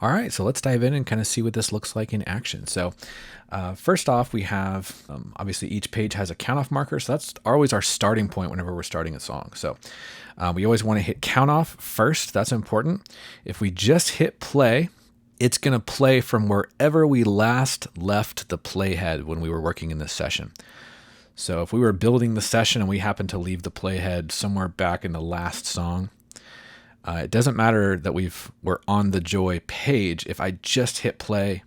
All right, so let's dive in and kind of see what this looks like in action. So first off, we have, obviously each page has a count off marker. So that's always our starting point whenever we're starting a song. So we always want to hit count off first. That's important. If we just hit play, it's going to play from wherever we last left the playhead when we were working in this session. So if we were building the session and we happened to leave the playhead somewhere back in the last song, it doesn't matter that we're on the Joy page. If I just hit play,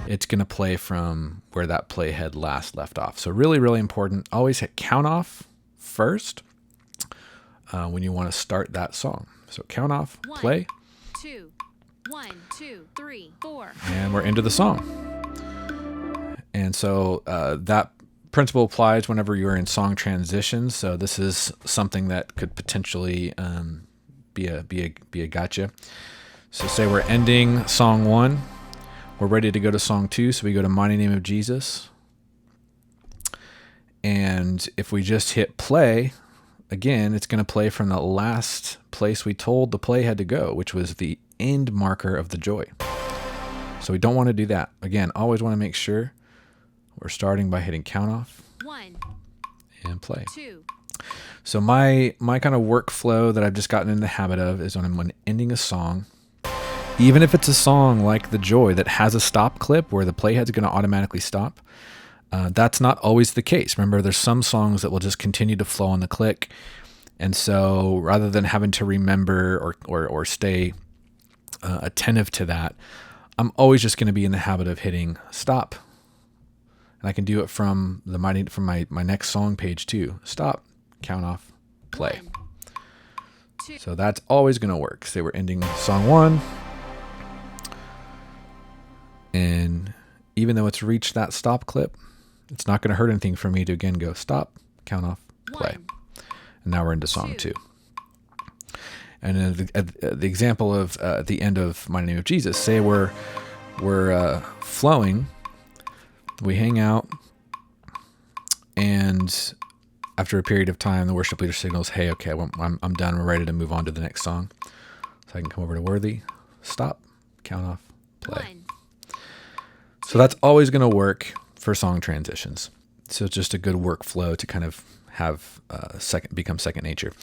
it's going to play from where that playhead last left off. So really, really important. Always hit count off first when you want to start that song. So count off, play. 2, 1, 2, 3, 4. And we're into the song. And so that principle applies whenever you're in song transitions. So this is something that could potentially be a gotcha. So say we're ending song 1, we're ready to go to song 2, so we go to Mighty Name of Jesus. And if we just hit play, again, it's going to play from the last place we told the play had to go, which was the end marker of the Joy. So we don't want to do that. Again, always want to make sure we're starting by hitting count off 1 and play. 2. So my kind of workflow that I've just gotten in the habit of is when ending a song, even if it's a song like The Joy that has a stop clip where the playhead's going to automatically stop, that's not always the case. Remember, there's some songs that will just continue to flow on the click. And so rather than having to remember or stay attentive to that, I'm always just going to be in the habit of hitting stop. And I can do it from my next song page too. Stop, count off, play. 1, 2. So that's always going to work. Say we're ending song 1. And even though it's reached that stop clip, it's not going to hurt anything for me to again go stop, count off, play. 1. And now we're into song 2. 2. And the example of at the end of Mighty Name of Jesus, say we're flowing, we hang out, and after a period of time, the worship leader signals, hey, okay, I'm done. We're ready to move on to the next song. So I can come over to Worthy, stop, count off, play. 1. So that's always going to work for song transitions. So it's just a good workflow to kind of have become second nature.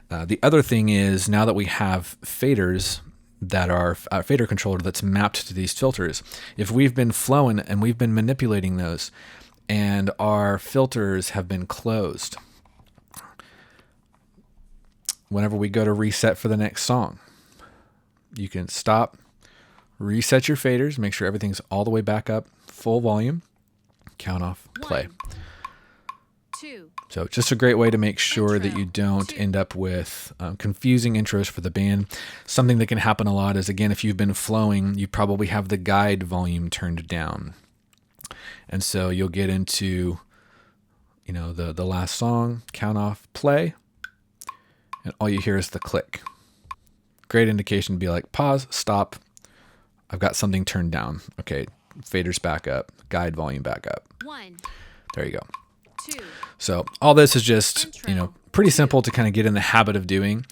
The other thing is, now that we have faders that are a fader controller that's mapped to these filters, if we've been flowing and we've been manipulating those and our filters have been closed, whenever we go to reset for the next song, you can stop, reset your faders, make sure everything's all the way back up, full volume, count off, play. 1, 2. So just a great way to make sure that Intro, you don't 2. end up with confusing intros for the band. Something that can happen a lot is, again, if you've been flowing, you probably have the guide volume turned down. And so you'll get into, the last song, count off, play, and all you hear is the click. Great indication to be like, pause, stop. I've got something turned down. Okay, faders back up, guide volume back up. 1, There you go. 2. So all this is just, Intro. pretty simple to kind of get in the habit of doing,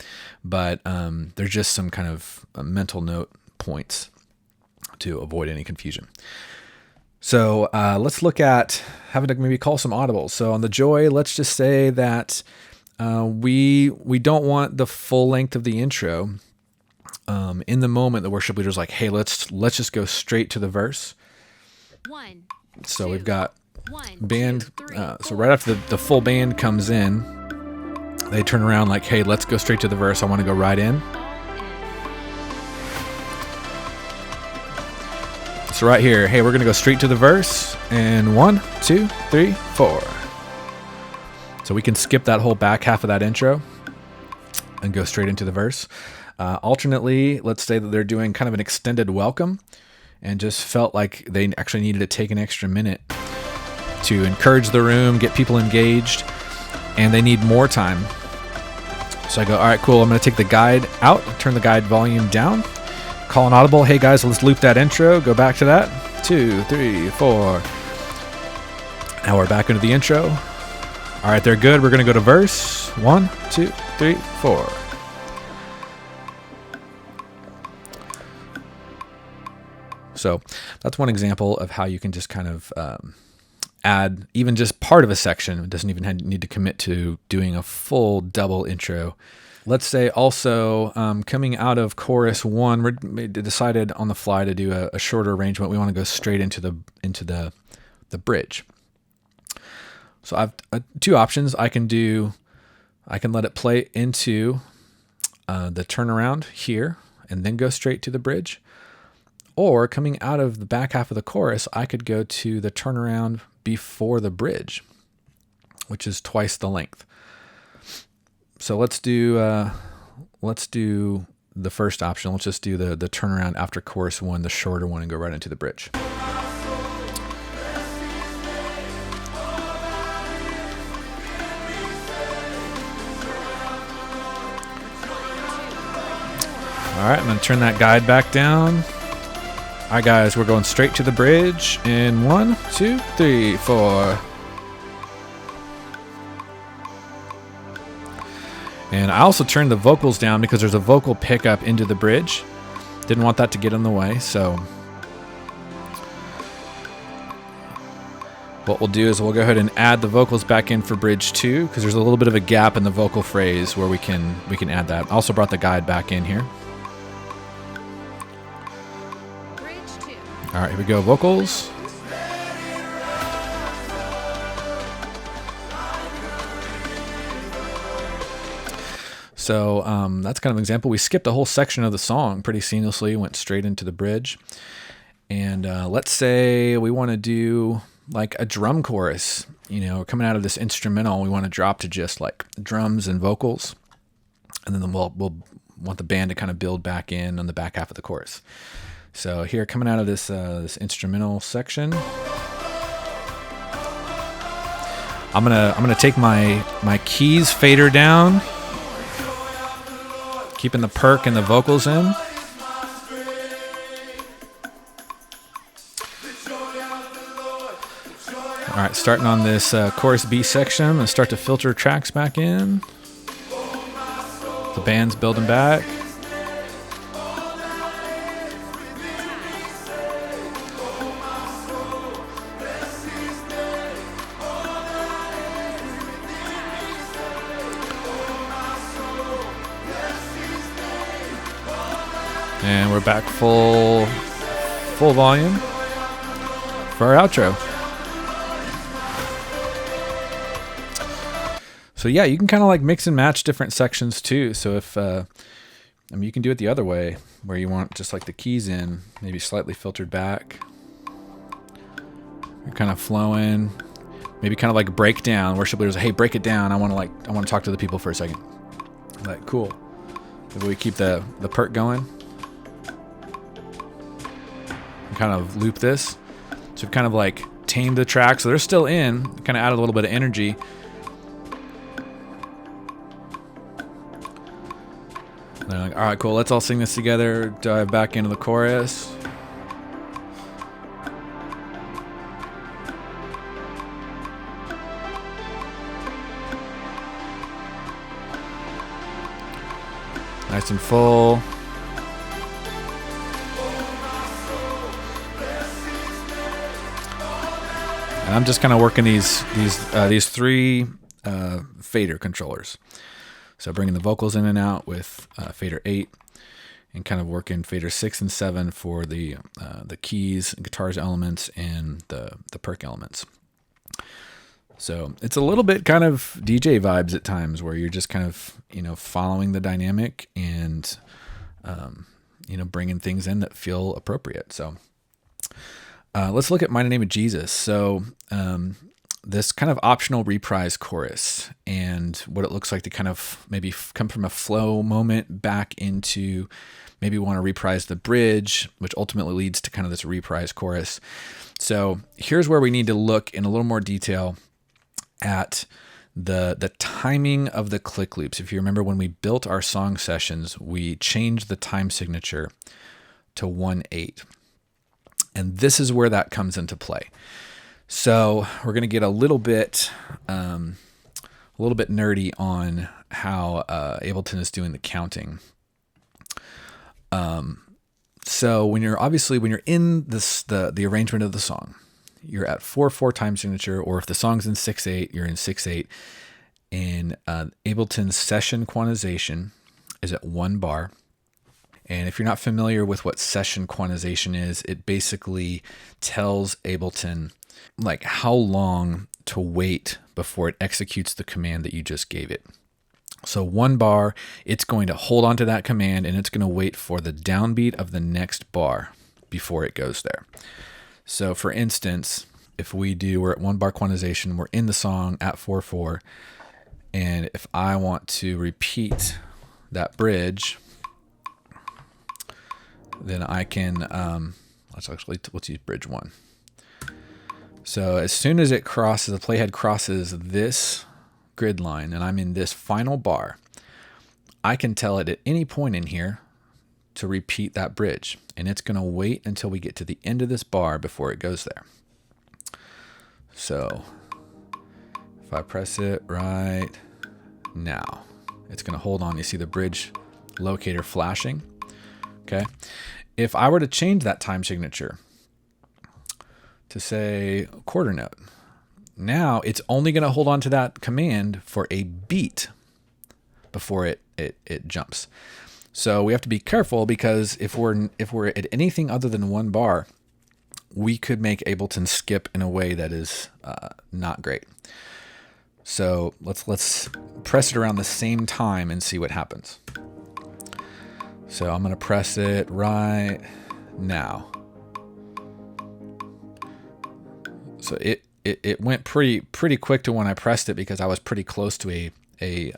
but there's just some kind of mental note points to avoid any confusion. So let's look at having to maybe call some audibles. So on the Joy, let's just say that we don't want the full length of the intro. In the moment, the worship leader's like, hey, let's just go straight to the verse. 1. So 2, we've got 1, band. 2, 3, So 4. right after the full band comes in, they turn around like, hey, let's go straight to the verse. I want to go right in. So right here, hey, we're going to go straight to the verse. And 1, 2, 3, 4. So we can skip that whole back half of that intro and go straight into the verse. Alternately, let's say that they're doing kind of an extended welcome and just felt like they actually needed to take an extra minute to encourage the room, get people engaged, and they need more time. So I go, all right, cool. I'm going to take the guide out, turn the guide volume down, call an audible. Hey guys, let's loop that intro. Go back to that. 2, 3, 4. Now we're back into the intro. All right, they're good. We're going to go to verse. 1, 2, 3, 4. So that's one example of how you can just kind of add even just part of a section. It doesn't even need to commit to doing a full double intro. Let's say also coming out of chorus 1, we decided on the fly to do a shorter arrangement. We want to go straight into the bridge. So I've 2 options. I can let it play into the turnaround here and then go straight to the bridge. Or coming out of the back half of the chorus, I could go to the turnaround before the bridge, which is twice the length. So let's do the first option. Let's just do the turnaround after chorus 1, the shorter one, and go right into the bridge. All right, I'm going to turn that guide back down. All right, guys, we're going straight to the bridge in 1, 2, 3, 4. And I also turned the vocals down because there's a vocal pickup into the bridge. Didn't want that to get in the way, so what we'll do is we'll go ahead and add the vocals back in for bridge 2 because there's a little bit of a gap in the vocal phrase where we can add that. Also brought the guide back in here. Bridge 2. All right, here we go, vocals. So that's kind of an example. We skipped a whole section of the song pretty seamlessly, went straight into the bridge. And let's say we want to do like a drum chorus, coming out of this instrumental, we want to drop to just like drums and vocals. And then we'll want the band to kind of build back in on the back half of the chorus. So here, coming out of this instrumental section, I'm gonna take my keys fader down, keeping the perk and the vocals in. All right, starting on this chorus B section, I'm gonna start to filter tracks back in. The band's building back. And we're back full volume for our outro. So yeah, you can kind of like mix and match different sections too. So if you can do it the other way, where you want just like the keys in, maybe slightly filtered back. You're kind of flowing, maybe kind of like break down. Worship leaders, hey, break it down. I want to talk to the people for a second. Like, cool. Maybe we keep the perk going. Kind of loop this. So we've kind of like tamed the track. So they're still in, kind of added a little bit of energy. And they're like, all right, cool. Let's all sing this together. Dive back into the chorus. Nice and full. And I'm just kind of working these 3 fader controllers. So bringing the vocals in and out with fader 8, and kind of working fader 6 and 7 for the keys, guitars elements, and the perk elements. So it's a little bit kind of DJ vibes at times, where you're just kind of following the dynamic and bringing things in that feel appropriate. So. Let's look at Mighty Name of Jesus. So this kind of optional reprise chorus and what it looks like to kind of maybe come from a flow moment back into maybe want to reprise the bridge, which ultimately leads to kind of this reprise chorus. So here's where we need to look in a little more detail at the timing of the click loops. If you remember, when we built our song sessions, we changed the time signature to 1/8. And this is where that comes into play. So we're going to get a little bit nerdy on how Ableton is doing the counting. So when you're in this the arrangement of the song, you're at 4/4 time signature, or if the song's in 6/8, you're in 6/8. And Ableton's session quantization is at 1 bar. And if you're not familiar with what session quantization is, it basically tells Ableton like how long to wait before it executes the command that you just gave it. So 1 bar, it's going to hold on to that command and it's going to wait for the downbeat of the next bar before it goes there. So for instance, if we're at 1 bar quantization, we're in the song at 4/4, and if I want to repeat that bridge, then I can, let's use bridge 1. So as soon as the playhead crosses this grid line and I'm in this final bar, I can tell it at any point in here to repeat that bridge, and it's going to wait until we get to the end of this bar before it goes there. So if I press it right now, it's going to hold on. You see the bridge locator flashing. Okay. If I were to change that time signature to say quarter note, now it's only going to hold on to that command for a beat before it jumps. So we have to be careful, because if we're at anything other than 1 bar, we could make Ableton skip in a way that is not great. So let's press it around the same time and see what happens. So I'm going to press it right now. So it went pretty quick to when I pressed it, because I was pretty close to a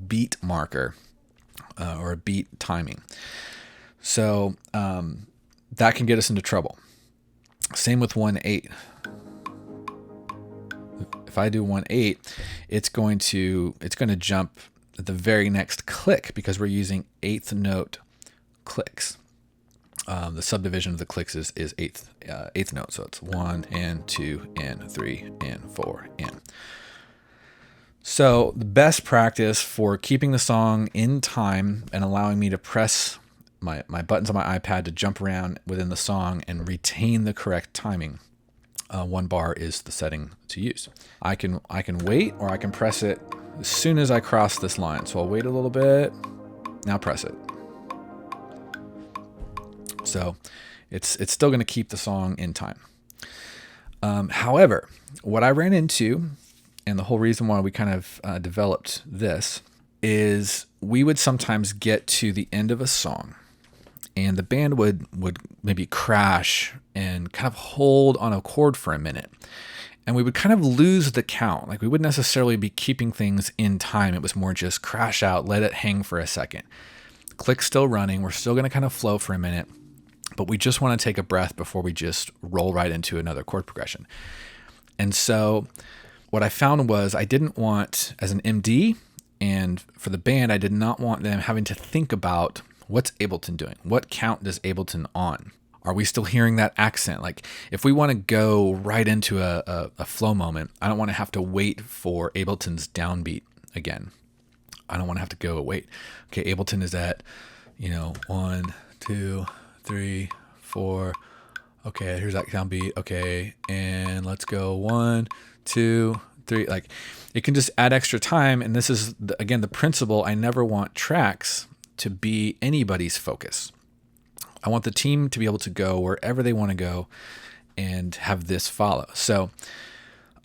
beat marker or a beat timing. So that can get us into trouble. Same with 1/8. If I do 1/8, it's going to jump at the very next click, because we're using 8th note clicks. The subdivision of the clicks is 8th note, so it's 1 and 2 and 3 and 4 and. So the best practice for keeping the song in time and allowing me to press my buttons on my iPad to jump around within the song and retain the correct timing, 1 bar is the setting to use. I can wait, or I can press it as soon as I cross this line. So I'll wait a little bit, now press it. So it's still going to keep the song in time. However, what I ran into, and the whole reason why we kind of developed this, is we would sometimes get to the end of a song and the band would maybe crash and kind of hold on a chord for a minute. And we would kind of lose the count. Like, we wouldn't necessarily be keeping things in time. It was more just crash out, let it hang for a second. Click's still running. We're still going to kind of flow for a minute, but we just want to take a breath before we just roll right into another chord progression. And so what I found was, I didn't want, as an MD and for the band, I did not want them having to think about, what's Ableton doing? What count does Ableton on? Are we still hearing that accent? Like, if we want to go right into a flow moment, I don't want to have to wait for Ableton's downbeat again. I don't want to have to go wait. Okay, Ableton is at, 1, 2, 3, 4. Okay, here's that downbeat. Okay, and let's go 1, 2, 3. Like, it can just add extra time. And this is, again, the principle. I never want tracks to be anybody's focus. I want the team to be able to go wherever they want to go and have this follow. So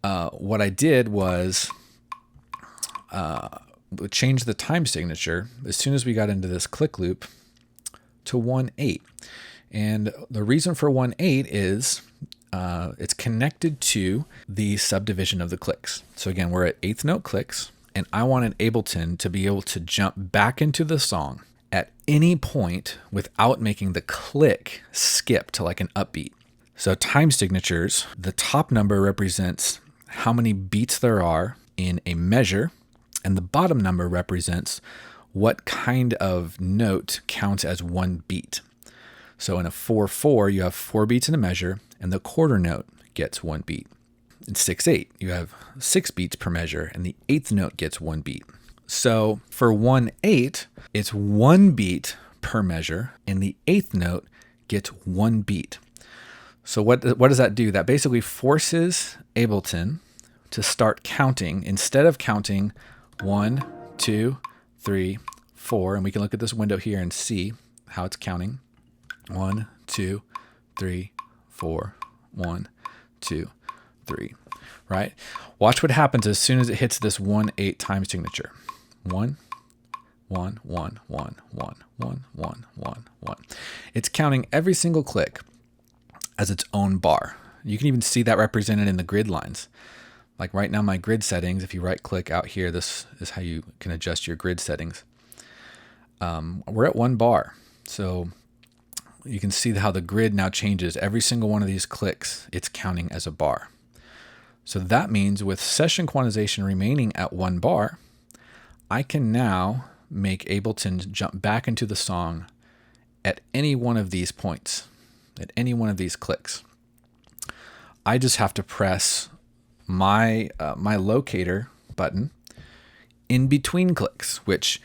what I did was change the time signature as soon as we got into this click loop to 1/8. And the reason for 1/8 is it's connected to the subdivision of the clicks. So again, we're at 8th note clicks, and I wanted Ableton to be able to jump back into the song at any point without making the click skip to like an upbeat. So time signatures, the top number represents how many beats there are in a measure, and the bottom number represents what kind of note counts as one beat. So in a 4/4, you have 4 beats in a measure, and the quarter note gets 1 beat. In 6/8, you have 6 beats per measure, and the 8th note gets 1 beat. So for 1/8, it's 1 beat per measure, and the eighth note gets 1 beat. So what does that do? That basically forces Ableton to start counting. Instead of counting 1, 2, 3, 4, and we can look at this window here and see how it's counting. 1, 2, 3, 4, 1, 2, 3, right? Watch what happens as soon as it hits this 1/8 time signature. 1, 1, 1, 1, 1, 1, 1, 1, 1. It's counting every single click as its own bar. You can even see that represented in the grid lines. Like right now, my grid settings, if you right click out here, this is how you can adjust your grid settings. We're at 1 bar. So you can see how the grid now changes. Every single one of these clicks, it's counting as a bar. So that means with session quantization remaining at 1 bar, I can now make Ableton jump back into the song at any one of these points, at any one of these clicks. I just have to press my locator button in between clicks, which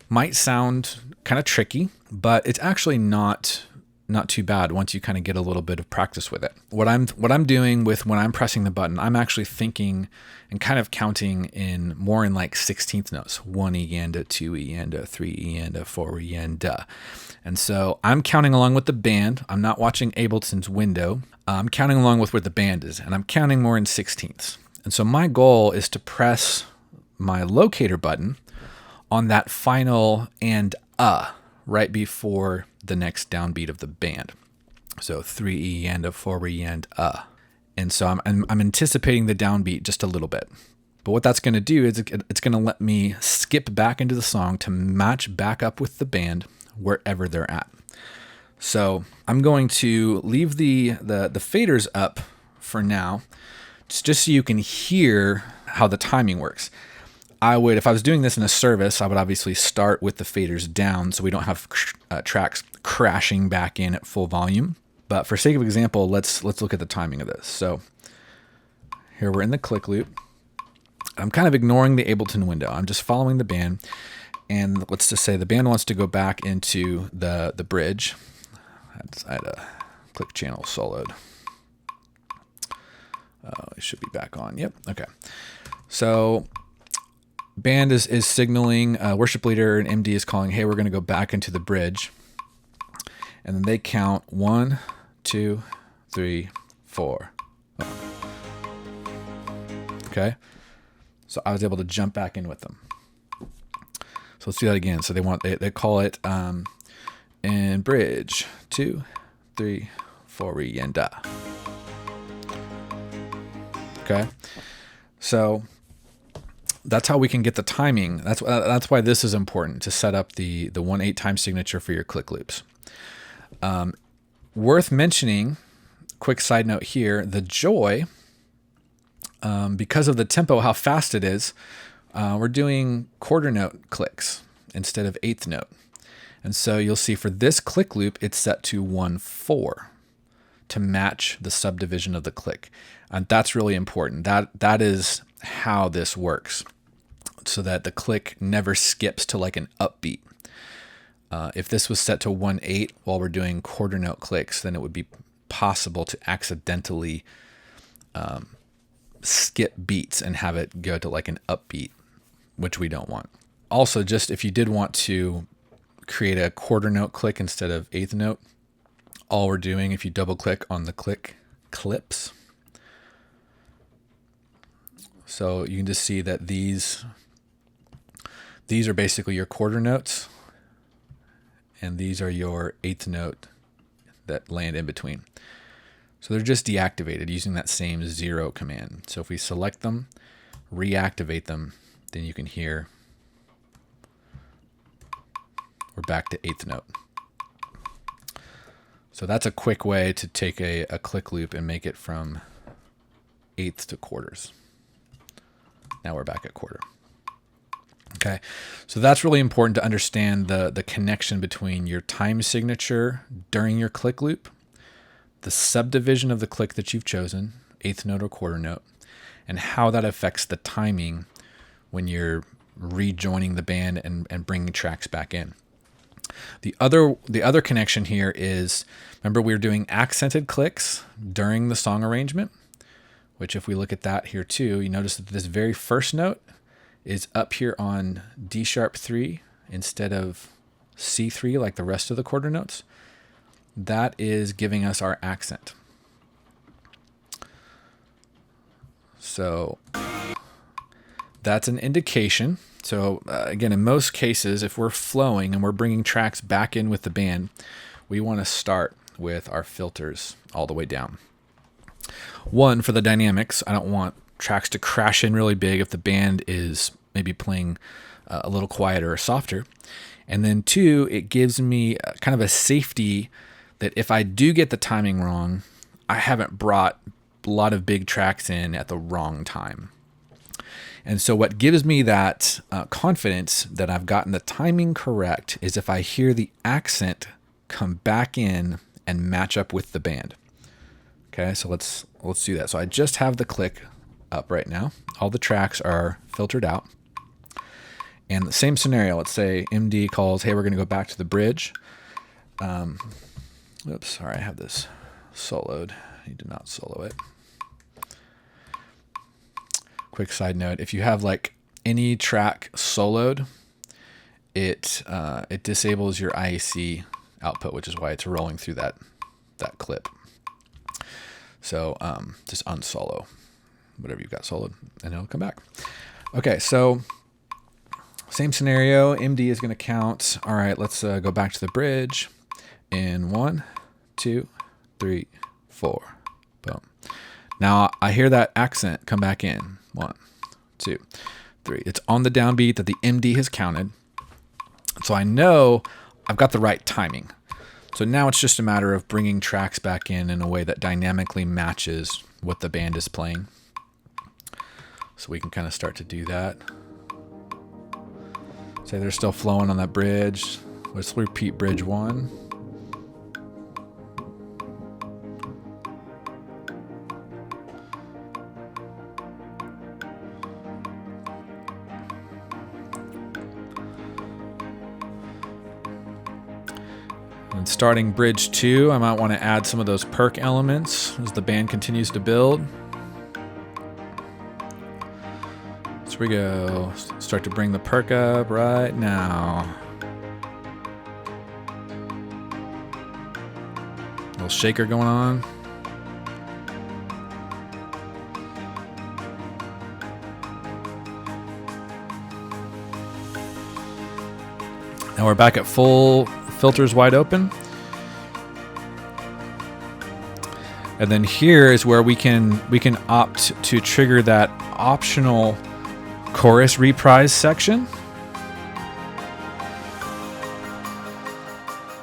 might sound kind of tricky, but it's actually not too bad once you kind of get a little bit of practice with it. What I'm doing with when I'm pressing the button, I'm actually thinking and kind of counting in more in like 16th notes, 1 and a, 2 and a, 3 and a, 4 and a. And so I'm counting along with the band. I'm not watching Ableton's window. I'm counting along with where the band is, and I'm counting more in 16ths. And so my goal is to press my locator button on that final and right before the next downbeat of the band. So 3 and a, 4 and a. And so I'm anticipating the downbeat just a little bit. But what that's going to do is it's going to let me skip back into the song to match back up with the band wherever they're at. So I'm going to leave the faders up for now, just so you can hear how the timing works. If I was doing this in a service, I would obviously start with the faders down so we don't have tracks crashing back in at full volume. But for sake of example, let's look at the timing of this. So here we're in the click loop. I'm kind of ignoring the Ableton window. I'm just following the band. And let's just say the band wants to go back into the bridge. I had a click channel soloed. It should be back on. Yep. Okay. So band is signaling, worship leader and MD is calling, hey, we're going to go back into the bridge. And then they count 1, 2, 3, 4. Okay. So I was able to jump back in with them. So let's do that again. So they call it in bridge 2, 3, 4 and da. Okay. So that's how we can get the timing. That's why this is important, to set up the 1/8 time signature for your click loops. Worth mentioning, quick side note here, the Joy, because of the tempo, how fast it is, we're doing quarter note clicks instead of eighth note. And so you'll see for this click loop, it's set to 1/4 to match the subdivision of the click. And that's really important. That is how this works, so that the click never skips to like an upbeat. If this was set to 1/8 while we're doing quarter note clicks, then it would be possible to accidentally skip beats and have it go to like an upbeat, which we don't want. Also, just if you did want to create a quarter note click instead of eighth note, all we're doing, if you double click on the click clips, so you can just see that these are basically your quarter notes, and these are your eighth note that land in between. So they're just deactivated using that same 0 command. So if we select them, reactivate them, then you can hear we're back to eighth note. So that's a quick way to take a click loop and make it from eighths to quarters. Now we're back at quarter. Okay, so that's really important to understand the connection between your time signature during your click loop, the subdivision of the click that you've chosen, eighth note or quarter note, and how that affects the timing when you're rejoining the band and bringing tracks back in. The other connection here is, remember we were doing accented clicks during the song arrangement, which if we look at that here too, you notice that this very first note is up here on D sharp 3 instead of C3 like the rest of the quarter notes. That is giving us our accent. So that's an indication. So again, in most cases, if we're flowing and we're bringing tracks back in with the band, we want to start with our filters all the way down. One, for the dynamics, I don't want tracks to crash in really big if the band is maybe playing a little quieter or softer. And then two, it gives me kind of a safety that if I do get the timing wrong, I haven't brought a lot of big tracks in at the wrong time. And so what gives me that confidence that I've gotten the timing correct is if I hear the accent come back in and match up with the band. Okay, so let's do that. So I just have the click up right now. All the tracks are filtered out. And the same scenario, let's say MD calls, hey, we're going to go back to the bridge. Oops, sorry, I have this soloed. I need to not solo it. Quick side note, if you have like any track soloed, it disables your IAC output, which is why it's rolling through that clip. So just unsolo whatever you've got soloed and it'll come back. Okay, so same scenario, MD is going to count. All right, let's go back to the bridge in 1, 2, 3, 4. Boom. Now I hear that accent come back in. 1, 2, 3. It's on the downbeat that the MD has counted. So I know I've got the right timing. So now it's just a matter of bringing tracks back in a way that dynamically matches what the band is playing. So we can kind of start to do that. Say they're still flowing on that bridge. Let's repeat bridge 1. And starting bridge 2, I might want to add some of those perk elements as the band continues to build. So we go, start to bring the perk up right now. Little shaker going on. Now we're back at full filters wide open. And then here is where we can opt to trigger that optional chorus reprise section.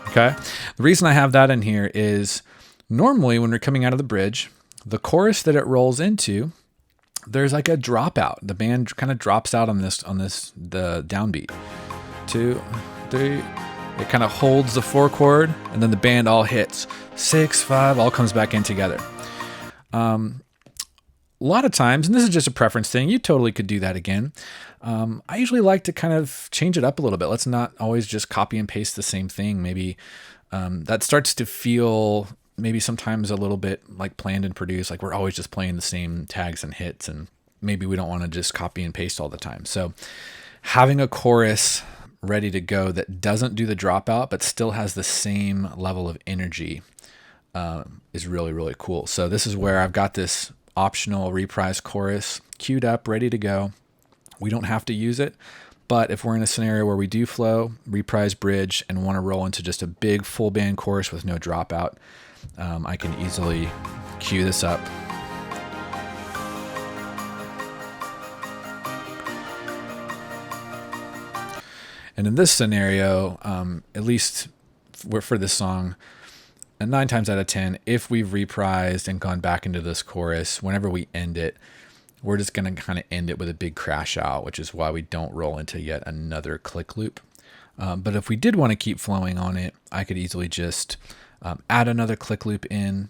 Okay. The reason I have that in here is normally when we're coming out of the bridge, the chorus that it rolls into, there's like a dropout. The band kind of drops out on the downbeat. 2, 3. It kind of holds the 4 chord, and then the band all hits 6, 5, all comes back in together. A lot of times, and this is just a preference thing, you totally could do that again. I usually like to kind of change it up a little bit. Let's not always just copy and paste the same thing. Maybe that starts to feel maybe sometimes a little bit like planned and produced, like we're always just playing the same tags and hits, and maybe we don't want to just copy and paste all the time. So having a chorus ready to go that doesn't do the dropout but still has the same level of energy is really, really cool. So this is where I've got this optional reprise chorus queued up, ready to go. We don't have to use it, but if we're in a scenario where we do flow, reprise bridge, and want to roll into just a big full band chorus with no dropout, I can easily cue this up. And in this scenario, at least for this song, and 9 times out of 10, if we've reprised and gone back into this chorus, whenever we end it, we're just going to kind of end it with a big crash out, which is why we don't roll into yet another click loop. But if we did want to keep flowing on it, I could easily just add another click loop in,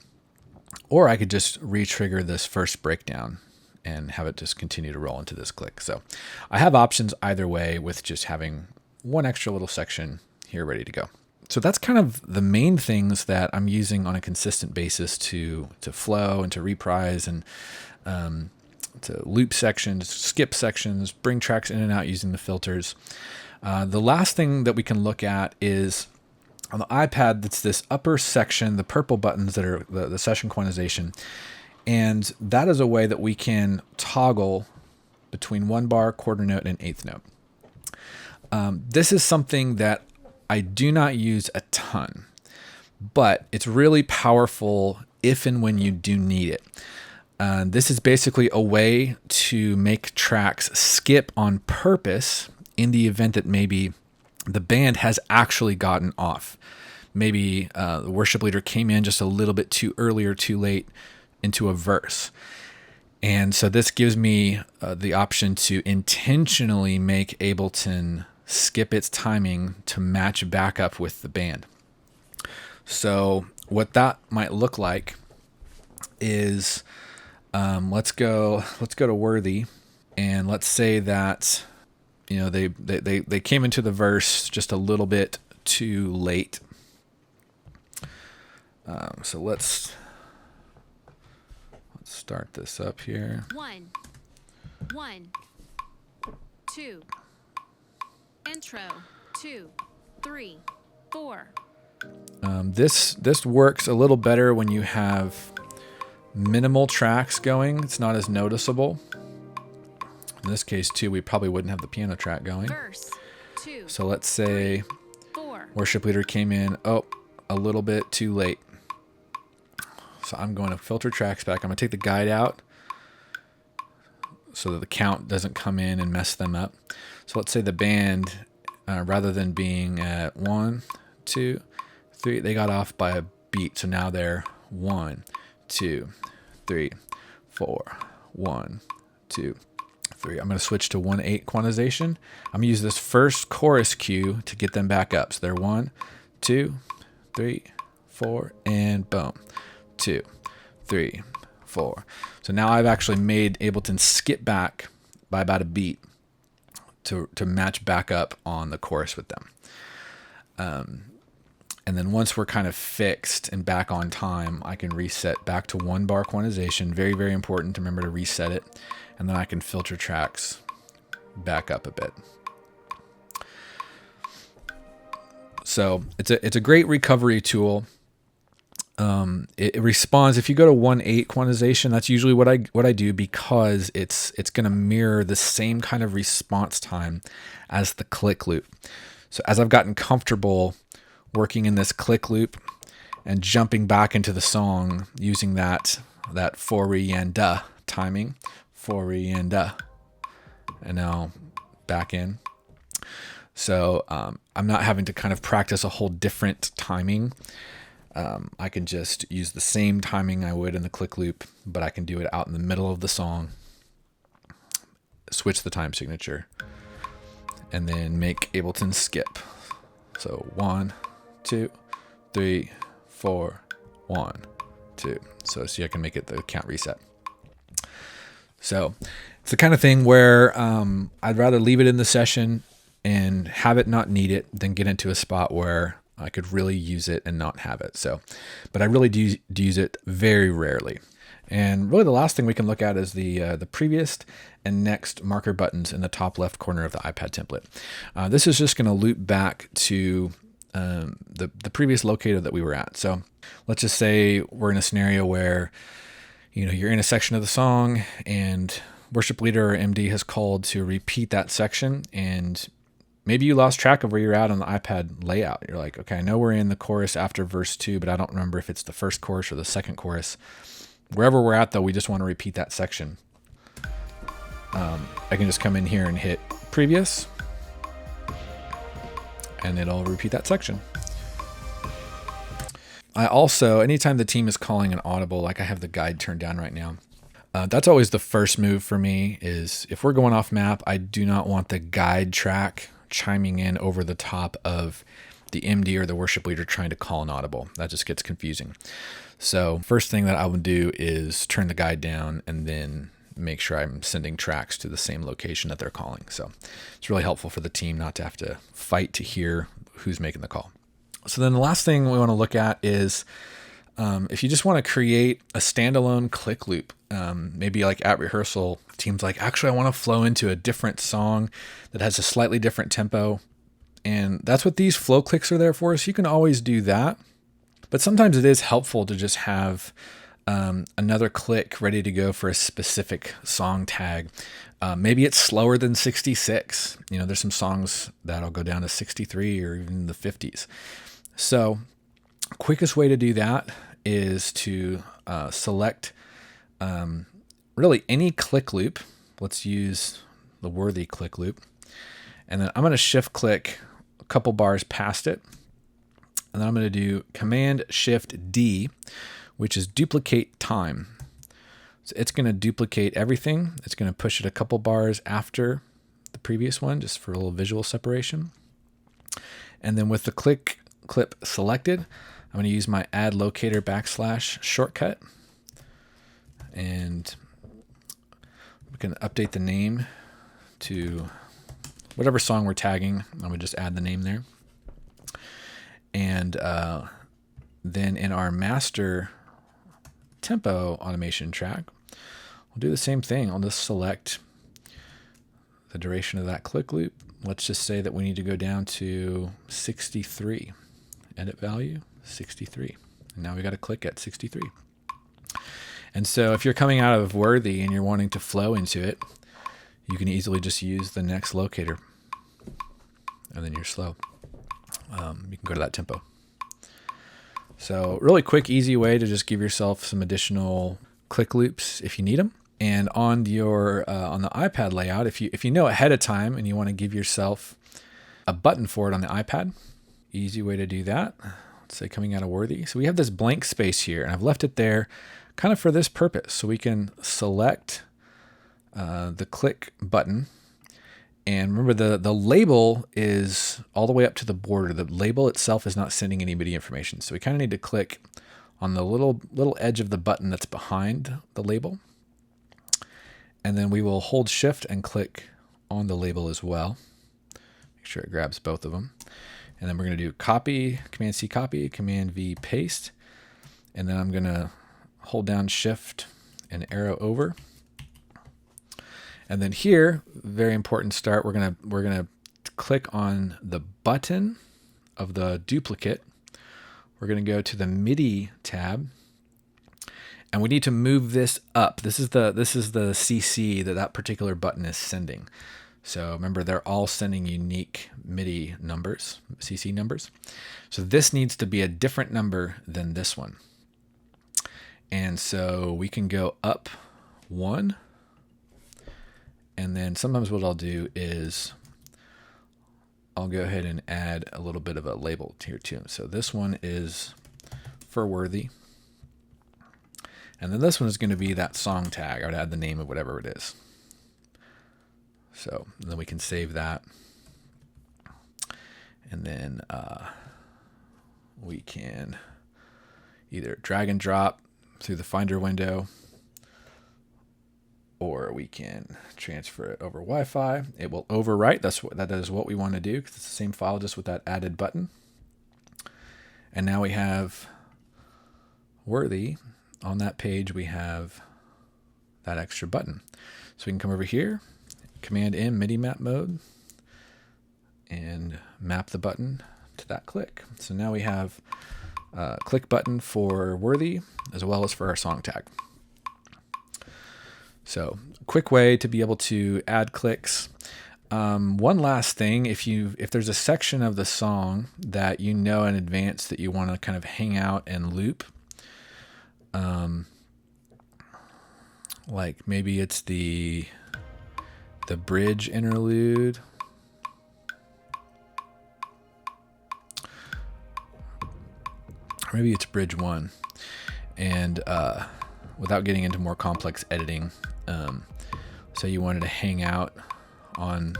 or I could just re-trigger this first breakdown and have it just continue to roll into this click. So I have options either way with just having one extra little section you're ready to go. So that's kind of the main things that I'm using on a consistent basis to flow and to reprise and to loop sections, skip sections, bring tracks in and out using the filters. The last thing that we can look at is on the iPad, that's this upper section, the purple buttons that are the session quantization. And that is a way that we can toggle between 1 bar, quarter note, and eighth note. This is something that I do not use a ton, but it's really powerful if and when you do need it. This is basically a way to make tracks skip on purpose in the event that maybe the band has actually gotten off. Maybe the worship leader came in just a little bit too early or too late into a verse. And so this gives me the option to intentionally make Ableton skip its timing to match back up with the band. So what that might look like is, let's go to Worthy, and let's say that they came into the verse just a little bit too late. So let's start this up here. 1, 1, 2. Intro 2, 3, 4. This works a little better when you have minimal tracks going. It's not as noticeable. In this case, too, we probably wouldn't have the piano track going. Verse 2. So let's say 4. worship leader came in, a little bit too late. So I'm going to filter tracks back. I'm going to take the guide out so that the count doesn't come in and mess them up. So let's say the band, rather than being at 1, 2, 3, they got off by a beat. So now they're 1, 2, 3, 4, 1, 2, 3. I'm going to switch to 1/8 quantization. I'm going to use this first chorus cue to get them back up. So they're 1, 2, 3, 4, and boom. 2, 3, 4. So now I've actually made Ableton skip back by about a beat to match back up on the chorus with them. And then once we're kind of fixed and back on time, I can reset back to 1 bar quantization. Very, very important to remember to reset it. And then I can filter tracks back up a bit. So it's a great recovery tool. It responds if you go to 1/8 quantization. That's usually what I do, because it's going to mirror the same kind of response time as the click loop. So as I've gotten comfortable working in this click loop and jumping back into the song using that for and timing, for and now back in. So I'm not having to kind of practice a whole different timing. I can just use the same timing I would in the click loop, but I can do it out in the middle of the song, switch the time signature, and then make Ableton skip. So 1, 2, 3, 4, 1, 2. So see, I can make it the count reset. So it's the kind of thing where I'd rather leave it in the session and have it not need it than get into a spot where I could really use it and not have it. So, but I really do use it very rarely. And really the last thing we can look at is the previous and next marker buttons in the top left corner of the iPad template. This is just going to loop back to the previous locator that we were at. So let's just say we're in a scenario where you're in a section of the song and worship leader or MD has called to repeat that section, and maybe you lost track of where you're at on the iPad layout. You're like, okay, I know we're in the chorus after verse 2, but I don't remember if it's the first chorus or the second chorus. Wherever we're at, though, we just want to repeat that section. I can just come in here and hit previous, and it'll repeat that section. I also, anytime the team is calling an audible, like I have the guide turned down right now, that's always the first move for me. Is if we're going off map, I do not want the guide track chiming in over the top of the MD or the worship leader trying to call an audible. That just gets confusing. So first thing that I would do is turn the guide down and then make sure I'm sending tracks to the same location that they're calling. So it's really helpful for the team not to have to fight to hear who's making the call. So then the last thing we want to look at is if you just want to create a standalone click loop, maybe like at rehearsal, team's like, actually, I want to flow into a different song that has a slightly different tempo. And that's what these flow clicks are there for. So you can always do that. But sometimes it is helpful to just have another click ready to go for a specific song tag. Maybe it's slower than 66. There's some songs that'll go down to 63 or even the 50s. So quickest way to do that is to select really any click loop. Let's use the Worthy click loop. And then I'm going to shift click a couple bars past it. And then I'm going to do Command Shift D, which is duplicate time. So it's going to duplicate everything. It's going to push it a couple bars after the previous one, just for a little visual separation. And then with the clip selected, I'm going to use my add locator / shortcut. And we can update the name to whatever song we're tagging. I'm going to just add the name there. And then in our master tempo automation track, we'll do the same thing. I'll just select the duration of that click loop. Let's just say that we need to go down to 63. Edit value, 63. And now we got a click at 63. And so if you're coming out of Worthy and you're wanting to flow into it, you can easily just use the next locator. And then you're slow. You can go to that tempo. So really quick, easy way to just give yourself some additional click loops if you need them. And on your on the iPad layout, if you know ahead of time and you want to give yourself a button for it on the iPad, easy way to do that. Let's say coming out of Worthy. So we have this blank space here, and I've left it there kind of for this purpose. So we can select the click button. And remember, the label is all the way up to the border. The label itself is not sending anybody information. So we kind of need to click on the little edge of the button that's behind the label. And then we will hold shift and click on the label as well. Make sure it grabs both of them. And then we're going to do copy, Command C copy, Command V paste. And then I'm going to hold down shift and arrow over. And then here, very important start, we're gonna click on the button of the duplicate. We're gonna go to the MIDI tab, and we need to move this up. This is the CC that particular button is sending. So remember, they're all sending unique MIDI numbers, CC numbers. So this needs to be a different number than this one. And so we can go up 1. And then sometimes what I'll do is I'll go ahead and add a little bit of a label here too. So this one is for Worthy. And then this one is going to be that song tag. I would add the name of whatever it is. So then we can save that. And then we can either drag and drop through the Finder window, or we can transfer it over Wi-Fi. It will overwrite. That is what we want to do, because it's the same file, just with that added button. And now we have Worthy. On that page, we have that extra button. So we can come over here, Command M, MIDI map mode, and map the button to that click. So now we have a click button for Worthy, as well as for our song tag. So quick way to be able to add clicks. One last thing, if there's a section of the song that you know in advance that you want to kind of hang out and loop, like maybe it's the bridge interlude. Or maybe it's bridge 1. And without getting into more complex editing, so you wanted to hang out on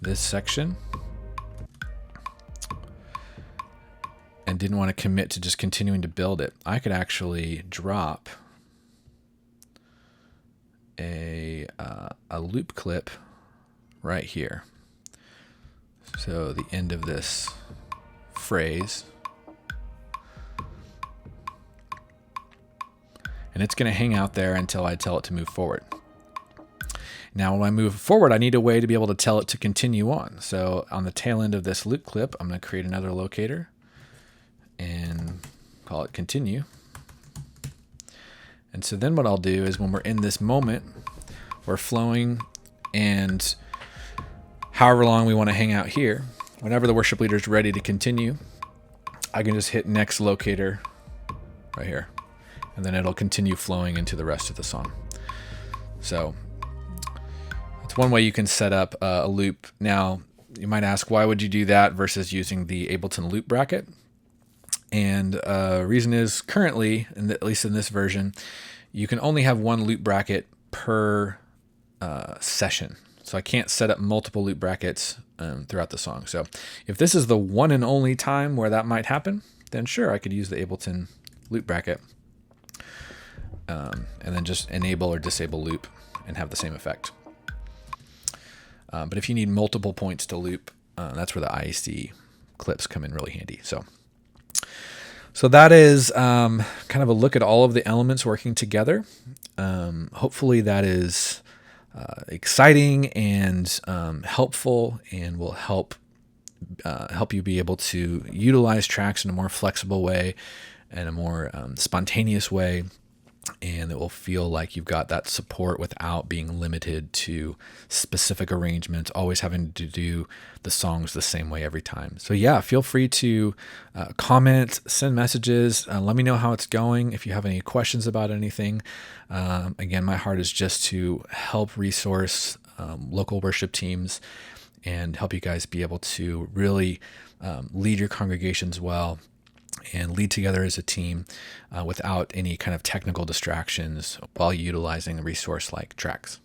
this section and didn't want to commit to just continuing to build it, I could actually drop a loop clip right here. So the end of this phrase. And it's going to hang out there until I tell it to move forward. Now, when I move forward, I need a way to be able to tell it to continue on. So on the tail end of this loop clip, I'm going to create another locator and call it continue. And so then what I'll do is when we're in this moment, we're flowing, and however long we want to hang out here, whenever the worship leader is ready to continue, I can just hit next locator right here, and then it'll continue flowing into the rest of the song. So it's one way you can set up a loop. Now, you might ask, why would you do that versus using the Ableton loop bracket? And reason is currently, at least in this version, you can only have one loop bracket per session. So I can't set up multiple loop brackets throughout the song. So if this is the one and only time where that might happen, then sure, I could use the Ableton loop bracket and then just enable or disable loop and have the same effect. But if you need multiple points to loop, that's where the IEC clips come in really handy. So that is kind of a look at all of the elements working together. Hopefully that is exciting and helpful, and will help you be able to utilize tracks in a more flexible way and a more spontaneous way, and it will feel like you've got that support without being limited to specific arrangements, always having to do the songs the same way every time. So yeah, feel free to comment, send messages, let me know how it's going. If you have any questions about anything, again, my heart is just to help resource local worship teams and help you guys be able to really lead your congregations well and lead together as a team without any kind of technical distractions while utilizing a resource like tracks.